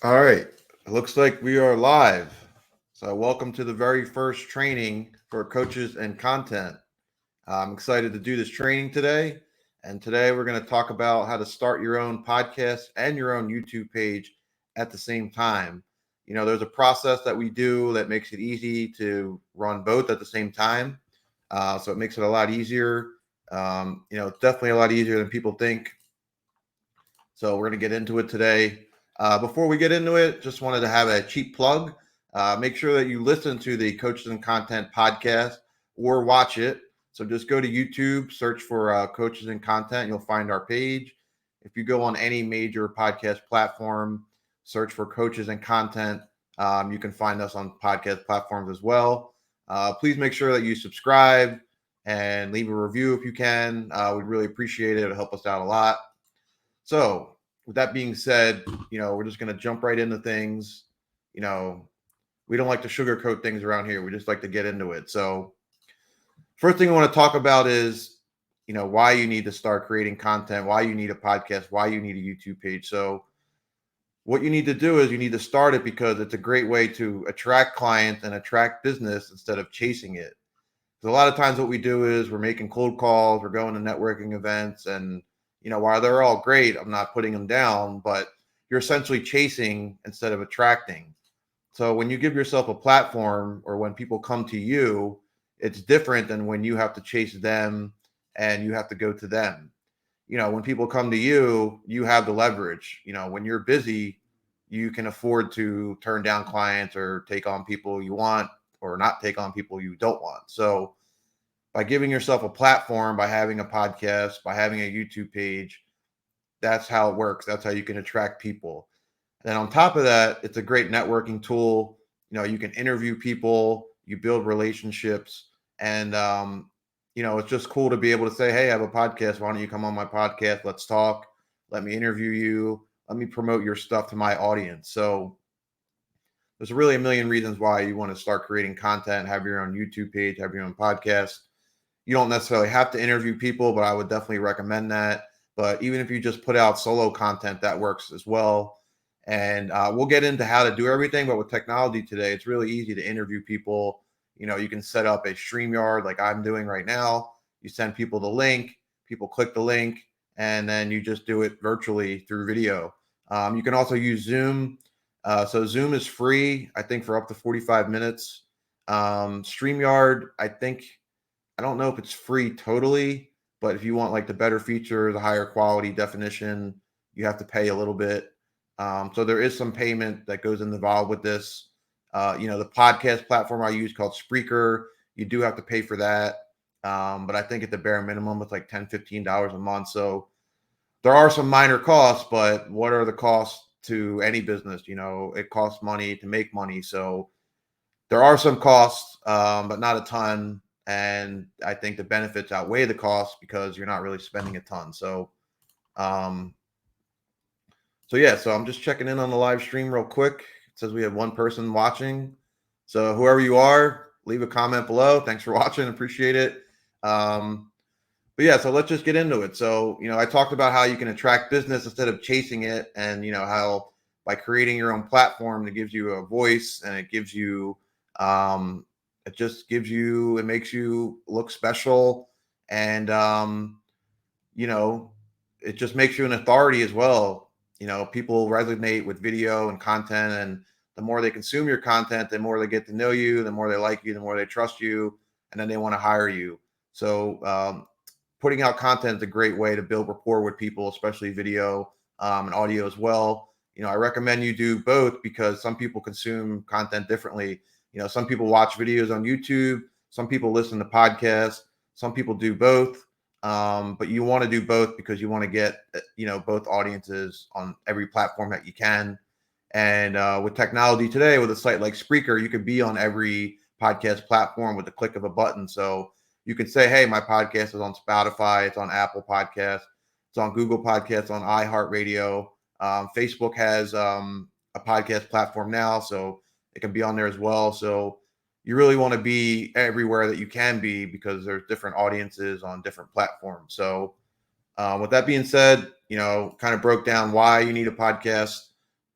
All right. It looks like we are live. So, welcome to the very first training for coaches and content. I'm excited to do this training today. And today we're going to talk about how to start your own podcast and your own YouTube page at the same time. There's a process that we do that makes it easy to run both at the same time. So, it makes it a lot easier. It's definitely a lot easier than people think. So we're going to get into it today. Before we get into it, just wanted to have a cheap plug. Make sure that you listen to the Coaches and Content podcast or watch it. So just go to YouTube, search for Coaches and Content. You'll find our page. If you go on any major podcast platform, search for Coaches and Content. You can find us on podcast platforms as well. Please make sure that you subscribe and leave a review if you can. We'd really appreciate it. It'll help us out a lot. So, with that being said, we're just going to jump right into things. You know, we don't like to sugarcoat things around here. We just like to get into it. So, first thing I want to talk about is, why you need to start creating content, why you need a podcast, why you need a YouTube page. So, what you need to do is you need to start it because it's a great way to attract clients and attract business instead of chasing it. Because a lot of times what we do is we're making cold calls, we're going to networking events, and while they're all great, I'm not putting them down, but you're essentially chasing instead of attracting. So when you give yourself a platform or when people come to you, it's different than when you have to chase them and you have to go to them. When people come to you, you have the leverage. When you're busy, you can afford to turn down clients or take on people you want or not take on people you don't want. So by giving yourself a platform, by having a podcast, by having a YouTube page, that's how it works. That's how you can attract people. And on top of that, it's a great networking tool. You can interview people, you build relationships, and it's just cool to be able to say, "Hey, I have a podcast. Why don't you come on my podcast? Let's talk. Let me interview you. Let me promote your stuff to my audience." So there's really a million reasons why you want to start creating content, have your own YouTube page, have your own podcast. You don't necessarily have to interview people, but I would definitely recommend that. But even if you just put out solo content, that works as well. And we'll get into how to do everything. But with technology today, it's really easy to interview people. You can set up a StreamYard like I'm doing right now. You send people the link, people click the link, and then you just do it virtually through video. You can also use Zoom. So Zoom is free, I think, for up to 45 minutes. StreamYard, I don't know if it's free totally, but if you want like the better feature, the higher quality definition, you have to pay a little bit. So there is some payment that goes involved with this. The podcast platform I use called Spreaker, you do have to pay for that. But I think at the bare minimum, it's like $10, $15 a month. So there are some minor costs, but what are the costs to any business? It costs money to make money. So there are some costs, but not a ton. And I think the benefits outweigh the costs because you're not really spending a ton. Um, so yeah, so I'm just checking in on the live stream real quick. It says we have one person watching. So whoever you are, leave a comment below. Thanks for watching. Appreciate it. But yeah, so let's just get into it. So, I talked about how you can attract business instead of chasing it, and how by creating your own platform, it gives you a voice and it gives you it makes you look special, and you know, it just makes you an authority as well. People resonate with video and content, and the more they consume your content, the more they get to know you, the more they like you, the more they trust you, and then they want to hire you. So, putting out content is a great way to build rapport with people, especially video and audio as well. I recommend you do both because some people consume content differently. Some people watch videos on YouTube, some people listen to podcasts, some people do both. But you want to do both because you want to get, both audiences on every platform that you can. And with technology today, with a site like Spreaker, you could be on every podcast platform with the click of a button. So you can say, hey, my podcast is on Spotify, it's on Apple Podcasts, it's on Google Podcasts, on iHeartRadio. Facebook has a podcast platform now, so it can be on there as well. So you really want to be everywhere that you can be because there's different audiences on different platforms. So with that being said, kind of broke down why you need a podcast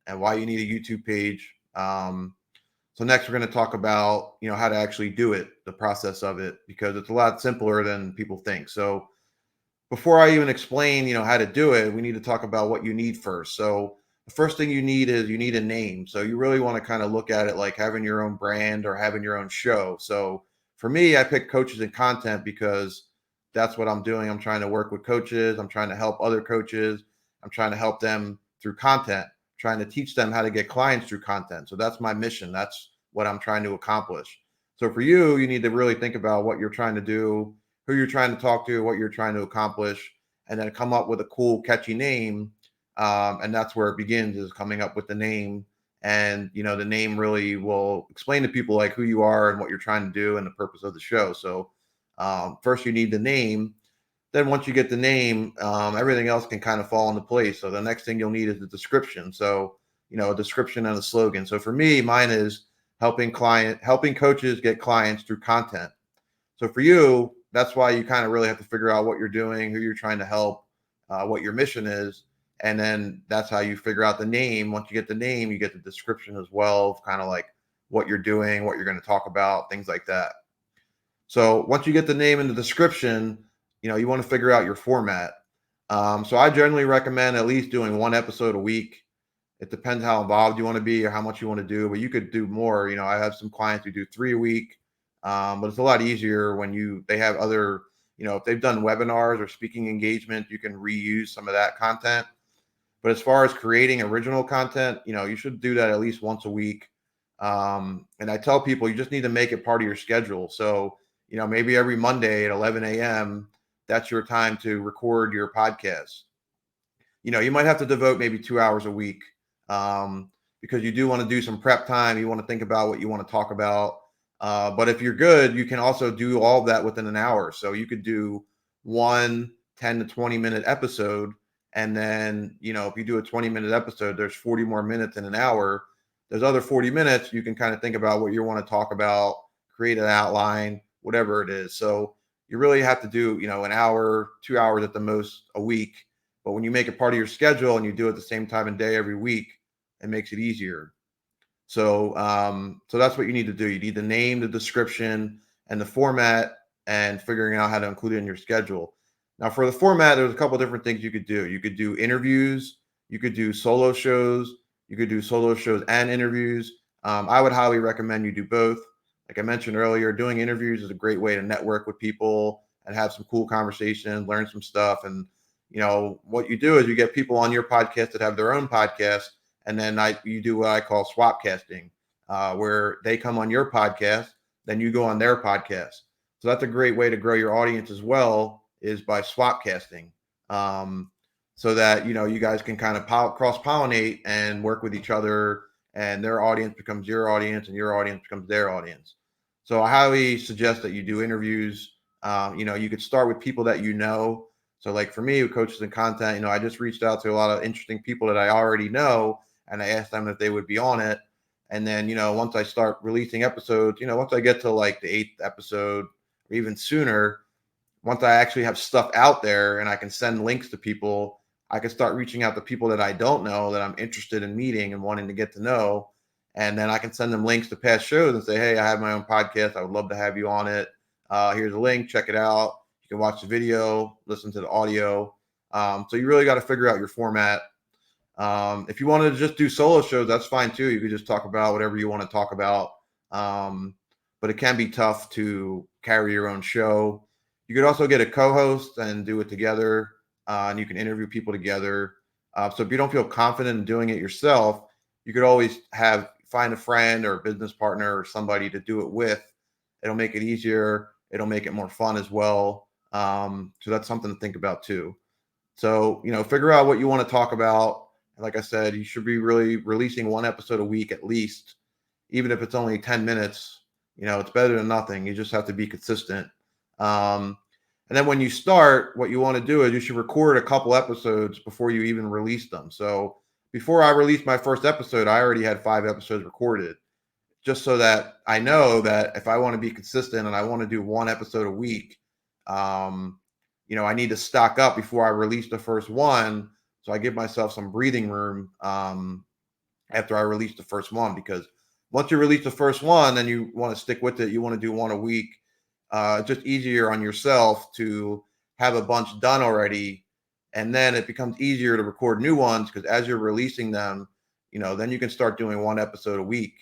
and why you need a YouTube page. So next we're going to talk about, how to actually do it, the process of it, because it's a lot simpler than people think. So before I even explain, how to do it, we need to talk about what you need first. So the first thing you need is you need a name. So you really want to kind of look at it like having your own brand or having your own show. So for me, I picked coaches and content because that's what I'm doing. I'm trying to work with coaches. I'm trying to help other coaches. I'm trying to help them through content, trying to teach them how to get clients through content. So that's my mission. That's what I'm trying to accomplish. So for you, you need to really think about what you're trying to do, who you're trying to talk to, what you're trying to accomplish, and then come up with a cool, catchy name. And that's where it begins, is coming up with the name. And, the name really will explain to people like who you are and what you're trying to do and the purpose of the show. So first you need the name. Then once you get the name, everything else can kind of fall into place. So the next thing you'll need is the description. So, a description and a slogan. So for me, mine is helping coaches get clients through content. So for you, that's why you kind of really have to figure out what you're doing, who you're trying to help, what your mission is. And then that's how you figure out the name. Once you get the name, you get the description as well, of kind of like what you're doing, what you're going to talk about, things like that. So once you get the name and the description, you want to figure out your format. So I generally recommend at least doing one episode a week. It depends how involved you want to be or how much you want to do, but you could do more. I have some clients who do 3 a week, but it's a lot easier when they have other, if they've done webinars or speaking engagement, you can reuse some of that content. But as far as creating original content, you should do that at least once a week. And I tell people you just need to make it part of your schedule. So, maybe every Monday at 11 a.m., that's your time to record your podcast. You might have to devote maybe 2 hours a week, because you do want to do some prep time. You want to think about what you want to talk about. But if you're good, you can also do all of that within an hour. So you could do one 10 to 20-minute episode. And then, if you do a 20-minute episode, there's 40 more minutes in an hour. There's other 40 minutes. You can kind of think about what you want to talk about, create an outline, whatever it is. So you really have to do, an hour, 2 hours at the most a week. But when you make it part of your schedule and you do it the same time and day every week, it makes it easier. So, so that's what you need to do. You need the name, the description, and the format, and figuring out how to include it in your schedule. Now, for the format, there's a couple different things you could do. You could do interviews. You could do solo shows. You could do solo shows and interviews. I would highly recommend you do both. Like I mentioned earlier, doing interviews is a great way to network with people and have some cool conversations, learn some stuff. And, what you do is you get people on your podcast that have their own podcast. And then you do what I call swap casting, where they come on your podcast, then you go on their podcast. So that's a great way to grow your audience as well, is by swap casting, so that, you guys can kind of cross pollinate and work with each other, and their audience becomes your audience and your audience becomes their audience. So I highly suggest that you do interviews. You could start with people that you know. So like for me, with coaches and content, I just reached out to a lot of interesting people that I already know, and I asked them if they would be on it. And then, once I start releasing episodes, once I get to like the 8th episode or even sooner, once I actually have stuff out there and I can send links to people, I can start reaching out to people that I don't know that I'm interested in meeting and wanting to get to know. And then I can send them links to past shows and say, hey, I have my own podcast. I would love to have you on it. Here's a link. Check it out. You can watch the video, listen to the audio. So you really got to figure out your format. If you wanted to just do solo shows, that's fine too. You could just talk about whatever you want to talk about. But it can be tough to carry your own show. You could also get a co-host and do it together, and you can interview people together. So if you don't feel confident in doing it yourself, you could always find a friend or a business partner or somebody to do it with. It'll make it easier. It'll make it more fun as well. So that's something to think about too. So, figure out what you want to talk about. Like I said, you should be really releasing one episode a week at least, even if it's only 10 minutes. It's better than nothing. You just have to be consistent. And then when you start, what you want to do is you should record a couple episodes before you even release them. So before I released my first episode, I already had 5 episodes recorded, just so that I know that if I want to be consistent and I want to do one episode a week, I need to stock up before I release the first one. So I give myself some breathing room, after I release the first one, because once you release the first one, then you want to stick with it. You want to do one a week. Just easier on yourself to have a bunch done already, and then it becomes easier to record new ones, because as you're releasing them, then you can start doing one episode a week.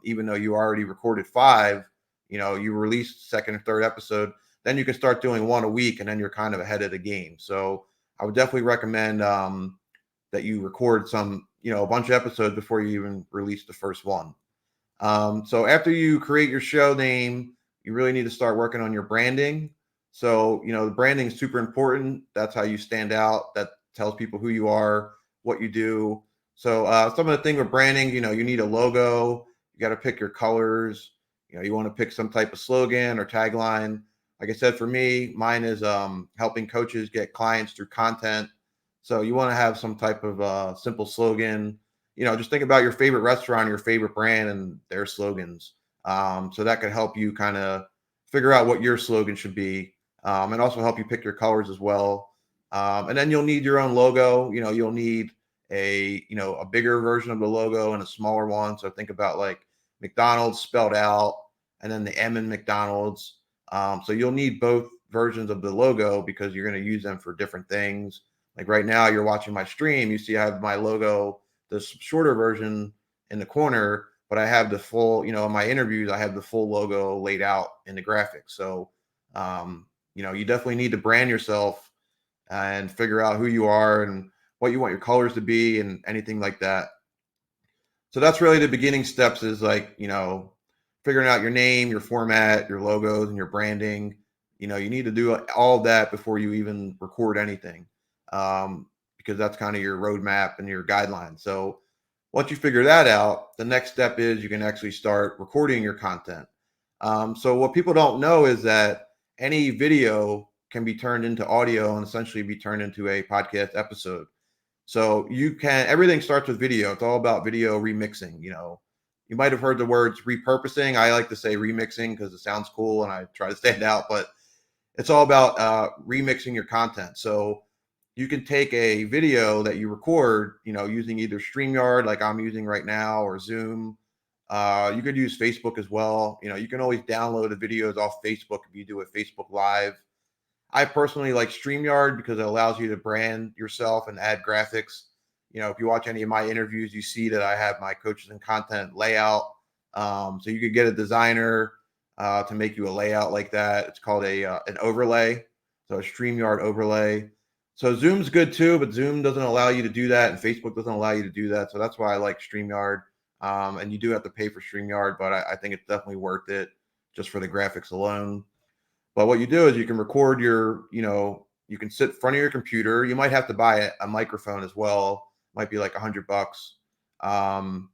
Even though you already recorded five, you release second or third episode, then you can start doing one a week, and then you're kind of ahead of the game. So I would definitely recommend that you record a bunch of episodes before you even release the first one. So after you create your show name, you really need to start working on your branding. So, the branding is super important. That's how you stand out. That tells people who you are, what you do. So some of the thing with branding, you need a logo. You got to pick your colors. You want to pick some type of slogan or tagline. Like I said, for me, mine is helping coaches get clients through content. So you want to have some type of simple slogan. Just think about your favorite restaurant, your favorite brand, and their slogans. So that could help you kind of figure out what your slogan should be, and also help you pick your colors as well. And then you'll need your own logo. You'll need a bigger version of the logo and a smaller one. So think about like McDonald's spelled out, and then the M in McDonald's. So you'll need both versions of the logo, because you're going to use them for different things. Like right now, you're watching my stream. You see I have my logo, the shorter version, in the corner, but I have the full, in my interviews, I have the full logo laid out in the graphics. So, you definitely need to brand yourself and figure out who you are and what you want your colors to be and anything like that. So that's really the beginning steps, is like, figuring out your name, your format, your logos, and your branding. You need to do all of that before you even record anything, because that's kind of your roadmap and your guidelines. So once you figure that out, the next step is you can actually start recording your content. So what people don't know is that any video can be turned into audio and essentially be turned into a podcast episode. So everything starts with video. It's all about video remixing. You might have heard the words repurposing. I like to say remixing because it sounds cool and I try to stand out, but it's all about remixing your content. So you can take a video that you record, using either StreamYard, like I'm using right now, or Zoom. You could use Facebook as well. You can always download the videos off Facebook if you do a Facebook Live. I personally like StreamYard because it allows you to brand yourself and add graphics. If you watch any of my interviews, you see that I have my coaches and content layout. So you could get a designer to make you a layout like that. It's called an overlay. So a StreamYard overlay. So Zoom's good too, but Zoom doesn't allow you to do that, and Facebook doesn't allow you to do that. So that's why I like StreamYard. And you do have to pay for StreamYard, but I think it's definitely worth it just for the graphics alone. But what you do is you can record you can sit in front of your computer. You might have to buy a microphone as well. Might be like $100.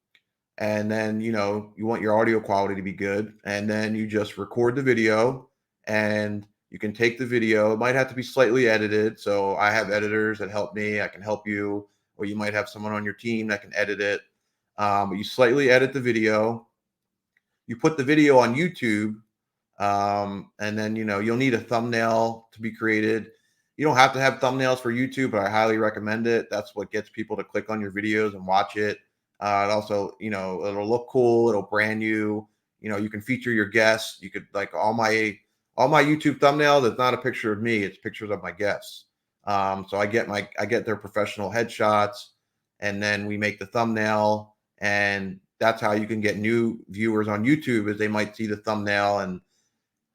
And then, you want your audio quality to be good. And then you just record the video, and you can take the video. It might have to be slightly edited. So I have editors that help me. I can help you, or you might have someone on your team that can edit it. But you slightly edit the video. You put the video on YouTube. And then, you'll need a thumbnail to be created. You don't have to have thumbnails for YouTube, but I highly recommend it. That's what gets people to click on your videos and watch it. It also, it'll look cool. It'll brand you. You can feature your guests. You could, like, all my YouTube thumbnails, it's not a picture of me. It's pictures of my guests. So I get their professional headshots, and then we make the thumbnail, and that's how you can get new viewers on YouTube, is they might see the thumbnail. And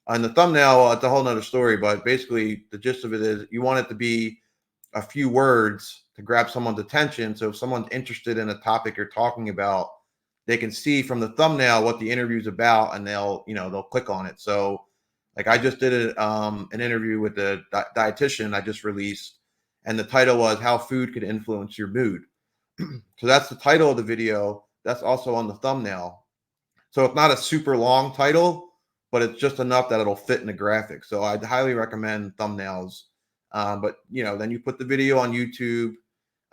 on the thumbnail, it's a whole nother story, but basically the gist of it is you want it to be a few words to grab someone's attention. So if someone's interested in a topic you're talking about, they can see from the thumbnail what the interview is about, and they'll click on it. So like I just did an interview with a dietitian I just released, and the title was How Food Could Influence Your Mood. So that's the title of the video. That's also on the thumbnail. So it's not a super long title, but it's just enough that it'll fit in the graphic. So I'd highly recommend thumbnails. But then you put the video on YouTube,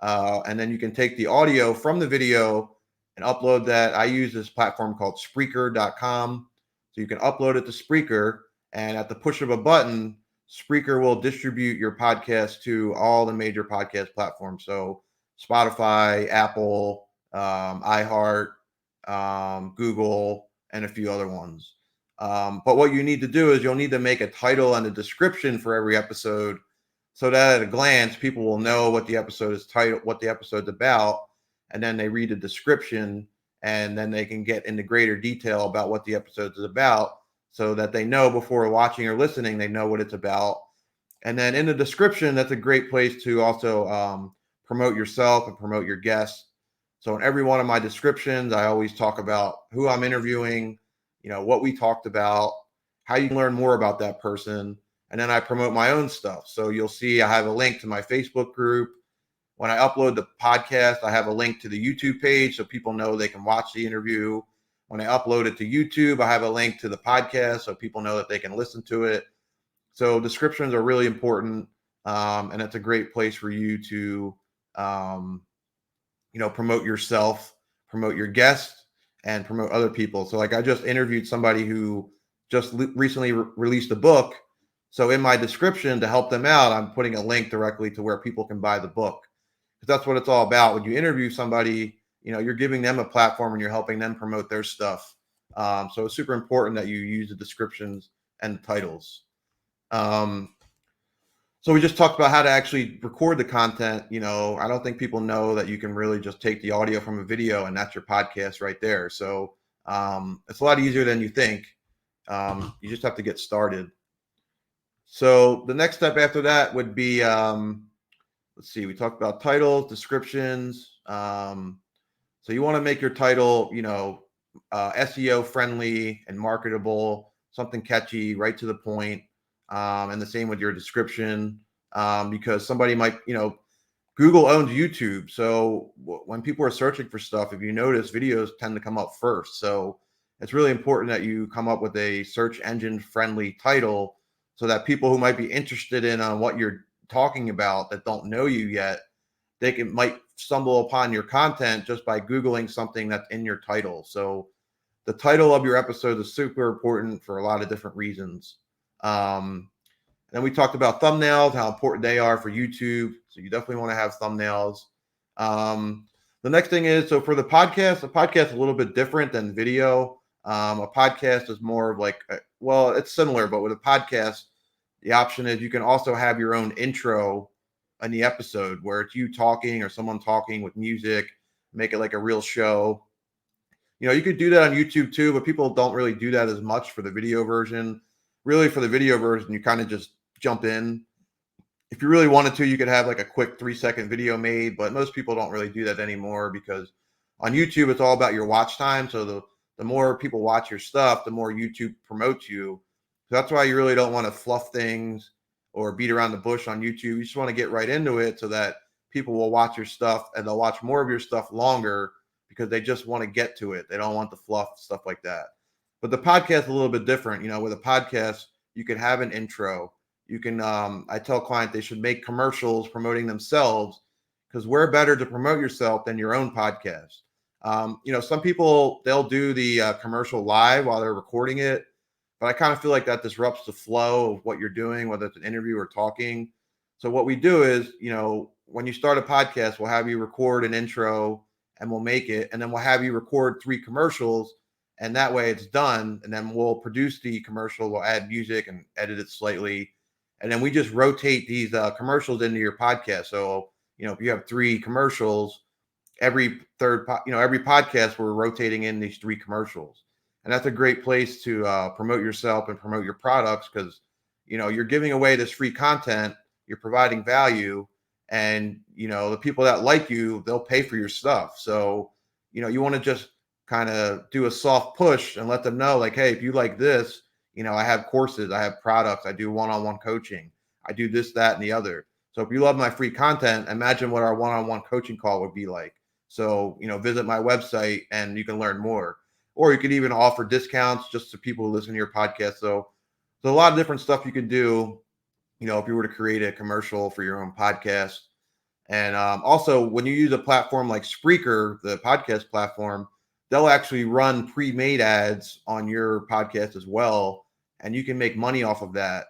and then you can take the audio from the video and upload that. I use this platform called Spreaker.com. So you can upload it to Spreaker, and at the push of a button, Spreaker will distribute your podcast to all the major podcast platforms. So Spotify, Apple, iHeart, Google, and a few other ones. But what you need to do is you'll need to make a title and a description for every episode so that at a glance, people will know what the episode is titled, what the episode's about, and then they read the description and then they can get into greater detail about what the episode is about so that they know before watching or listening, they know what it's about. And then in the description, that's a great place to also promote yourself and promote your guests. So in every one of my descriptions, I always talk about who I'm interviewing, what we talked about, how you can learn more about that person. And then I promote my own stuff. So you'll see I have a link to my Facebook group. When I upload the podcast, I have a link to the YouTube page so people know they can watch the interview. When I upload it to YouTube, I have a link to the podcast so people know that they can listen to it. So descriptions are really important, and it's a great place for you to, promote yourself, promote your guests, and promote other people. So like I just interviewed somebody who just recently released a book. So in my description to help them out, I'm putting a link directly to where people can buy the book. Because that's what it's all about. When you interview somebody, you're giving them a platform and you're helping them promote their stuff. So it's super important that you use the descriptions and the titles. So we just talked about how to actually record the content. I don't think people know that you can really just take the audio from a video and that's your podcast right there. So it's a lot easier than you think. You just have to get started. So the next step after that would be, let's see, we talked about titles, descriptions. So you want to make your title, SEO friendly and marketable, something catchy, right to the point. And the same with your description, because somebody might, Google owns YouTube. So when people are searching for stuff, if you notice, videos tend to come up first. So it's really important that you come up with a search engine friendly title so that people who might be interested in what you're talking about that don't know you yet, they might stumble upon your content just by Googling something that's in your title. So the title of your episode is super important for a lot of different reasons. Then we talked about thumbnails, how important they are for YouTube. So you definitely want to have thumbnails. The next thing is, so for the podcast is a little bit different than video. A podcast is more of like, well, it's similar, but with a podcast, the option is you can also have your own intro in the episode where it's you talking or someone talking with music, make it like a real show. You could do that on YouTube too, but people don't really do that as much for the video version. Really, for the video version, you kind of just jump in. If you really wanted to, you could have like a quick 3-second video made, but most people don't really do that anymore because on YouTube, it's all about your watch time. So the more people watch your stuff, the more YouTube promotes you. So that's why you really don't want to fluff things or beat around the bush on YouTube. You just want to get right into it so that people will watch your stuff and they'll watch more of your stuff longer because they just want to get to it. They don't want the fluff, stuff like that. But the podcast is a little bit different. With a podcast, you can have an intro. You can, I tell clients they should make commercials promoting themselves because where better to promote yourself than your own podcast. Some people, they'll do the commercial live while they're recording it, but I kind of feel like that disrupts the flow of what you're doing, whether it's an interview or talking. So what we do is, when you start a podcast, we'll have you record an intro and we'll make it, and then we'll have you record 3 commercials, and that way it's done. And then we'll produce the commercial, we'll add music and edit it slightly. And then we just rotate these commercials into your podcast. So, if you have 3 commercials, every podcast, we're rotating in these 3 commercials. And that's a great place to promote yourself and promote your products because, you're giving away this free content, you're providing value, and, the people that like you, they'll pay for your stuff. So, you want to just kind of do a soft push and let them know like, hey, if you like this, I have courses, I have products, I do one-on-one coaching, I do this, that, and the other. So if you love my free content, imagine what our one-on-one coaching call would be like. So, visit my website and you can learn more. Or you could even offer discounts just to people who listen to your podcast. So there's a lot of different stuff you can do, if you were to create a commercial for your own podcast. And also, when you use a platform like Spreaker, the podcast platform, they'll actually run pre-made ads on your podcast as well. And you can make money off of that.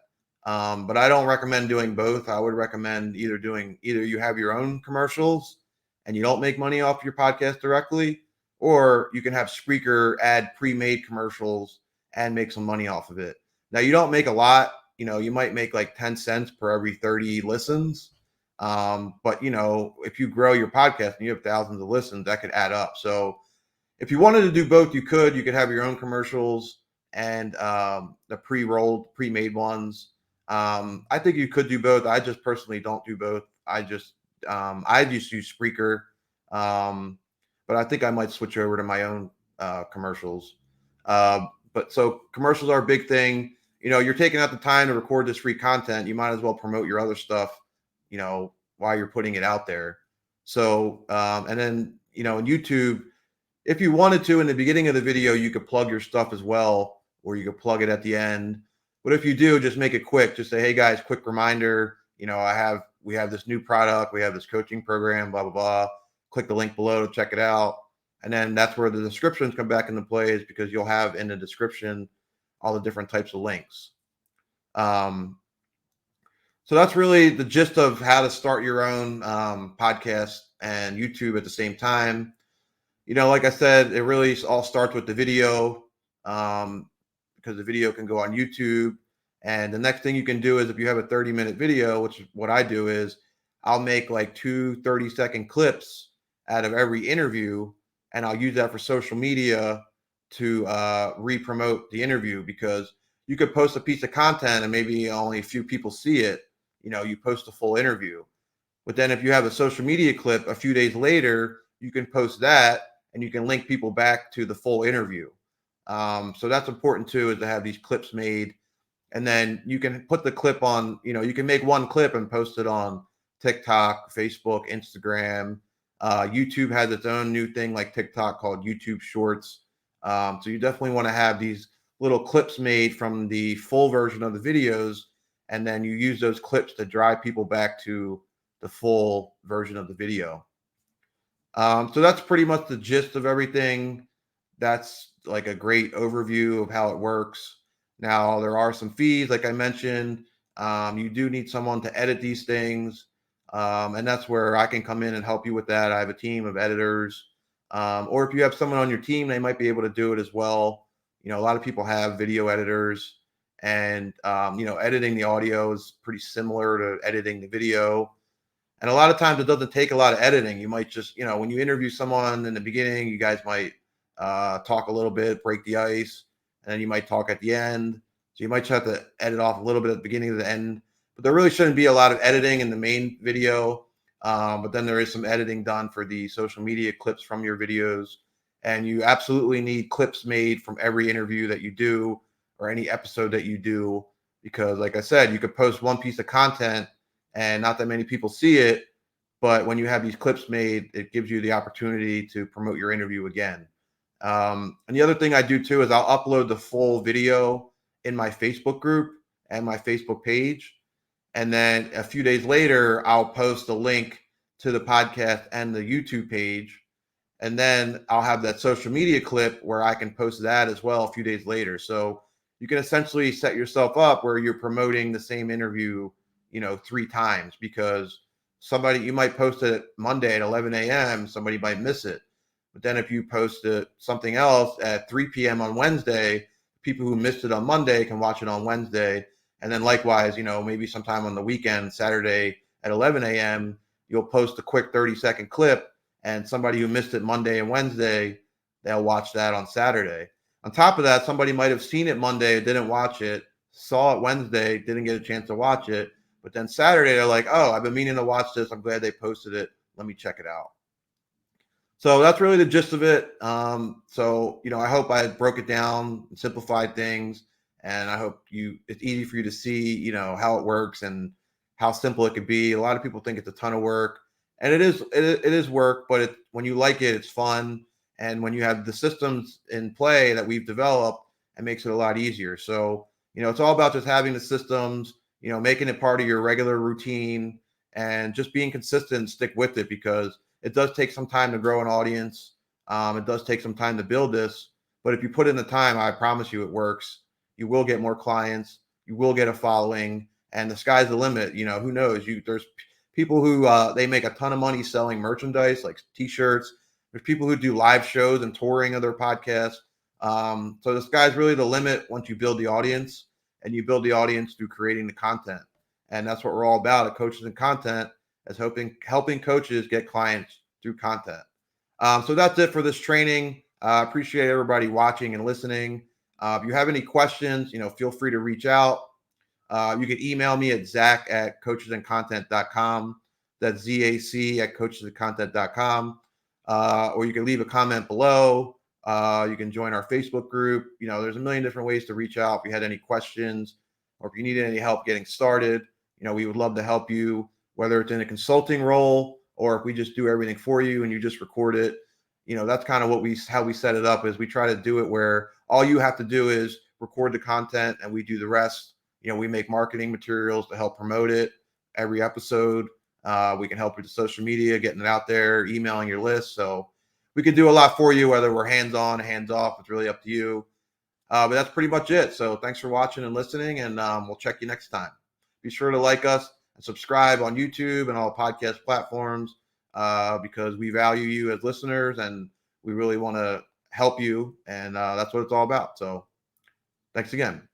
But I don't recommend doing both. I would recommend either you have your own commercials and you don't make money off your podcast directly, or you can have Spreaker add pre-made commercials and make some money off of it. Now, you don't make a lot. You might make like 10 cents per every 30 listens. But if you grow your podcast and you have thousands of listens, that could add up. So if you wanted to do both, you could have your own commercials and the pre-rolled, pre-made ones. I think you could do both. I just personally don't do both. I just use Spreaker, but I think I might switch over to my own commercials. But so commercials are a big thing. You're taking out the time to record this free content. You might as well promote your other stuff, while you're putting it out there. So, and then, in YouTube, if you wanted to, in the beginning of the video, you could plug your stuff as well, or you could plug it at the end. But if you do, just make it quick. Just say, hey guys, quick reminder, we have this new product, we have this coaching program, blah, blah, blah. Click the link below to check it out. And then that's where the descriptions come back into play, is because you'll have in the description all the different types of links. So that's really the gist of how to start your own podcast and YouTube at the same time. Like I said, it really all starts with the video, because the video can go on YouTube. And the next thing you can do is, if you have a 30-minute video, which is what I do, is I'll make like 2 30-second clips out of every interview, and I'll use that for social media to re-promote the interview, because you could post a piece of content and maybe only a few people see it. You post a full interview. But then if you have a social media clip a few days later, you can post that and you can link people back to the full interview. So that's important too, is to have these clips made. And then you can put the clip on, you can make one clip and post it on TikTok, Facebook, Instagram. YouTube has its own new thing like TikTok called YouTube Shorts. So you definitely want to have these little clips made from the full version of the videos, and then you use those clips to drive people back to the full version of the video. So that's pretty much the gist of everything. That's like a great overview of how it works. Now, there are some fees, like I mentioned. You do need someone to edit these things. And that's where I can come in and help you with that. I have a team of editors. Or if you have someone on your team, they might be able to do it as well. A lot of people have video editors, and, editing the audio is pretty similar to editing the video. And a lot of times it doesn't take a lot of editing. You might just, when you interview someone in the beginning, you guys might talk a little bit, break the ice, and then you might talk at the end. So you might just have to edit off a little bit at the beginning of the end. But there really shouldn't be a lot of editing in the main video. But then there is some editing done for the social media clips from your videos. And you absolutely need clips made from every interview that you do, or any episode that you do, because like I said, you could post one piece of content and not that many people see it, but when you have these clips made, it gives you the opportunity to promote your interview again. And the other thing I do too is I'll upload the full video in my Facebook group and my Facebook page. And then a few days later, I'll post a link to the podcast and the YouTube page. And then I'll have that social media clip where I can post that as well a few days later. So you can essentially set yourself up where you're promoting the same interview, 3 times, because you might post it Monday at 11 a.m. Somebody might miss it. But then if you post something else at 3 p.m. on Wednesday, people who missed it on Monday can watch it on Wednesday. And then likewise, maybe sometime on the weekend, Saturday at 11 a.m., you'll post a quick 30-second clip, and somebody who missed it Monday and Wednesday, they'll watch that on Saturday. On top of that, somebody might have seen it Monday, didn't watch it, saw it Wednesday, didn't get a chance to watch it. But then Saturday, they're like, oh, I've been meaning to watch this. I'm glad they posted it. Let me check it out. So that's really the gist of it. So, I hope I broke it down and simplified things. And I hope it's easy for you to see, how it works and how simple it could be. A lot of people think it's a ton of work. And it is work, but when you like it, it's fun. And when you have the systems in play that we've developed, it makes it a lot easier. So, it's all about just having the systems, making it part of your regular routine, and just being consistent and stick with it, because it does take some time to grow an audience. It does take some time to build this, but if you put in the time, I promise you it works. You will get more clients. You will get a following, and the sky's the limit. Who knows? There's people who they make a ton of money selling merchandise like t-shirts. There's people who do live shows and touring of their podcasts. So the sky's really the limit once you build the audience, and you build the audience through creating the content. And that's what we're all about at Coaches and Content, is helping coaches get clients through content. So that's it for this training. Appreciate everybody watching and listening. If you have any questions, feel free to reach out. You can email me at zach@coachesandcontent.com. That's ZAC@coachesandcontent.com. Or you can leave a comment below. You can join our Facebook group. There's a million different ways to reach out if you had any questions, or if you needed any help getting started. We would love to help you, whether it's in a consulting role or if we just do everything for you and you just record it. That's kind of how we set it up, is we try to do it where all you have to do is record the content and we do the rest. We make marketing materials to help promote it every episode. We can help with the social media, getting it out there, emailing your list. So we can do a lot for you, whether we're hands-on, hands-off. It's really up to you. But that's pretty much it. So thanks for watching and listening, and we'll check you next time. Be sure to like us and subscribe on YouTube and all podcast platforms, because we value you as listeners and we really want to help you. And that's what it's all about. So thanks again.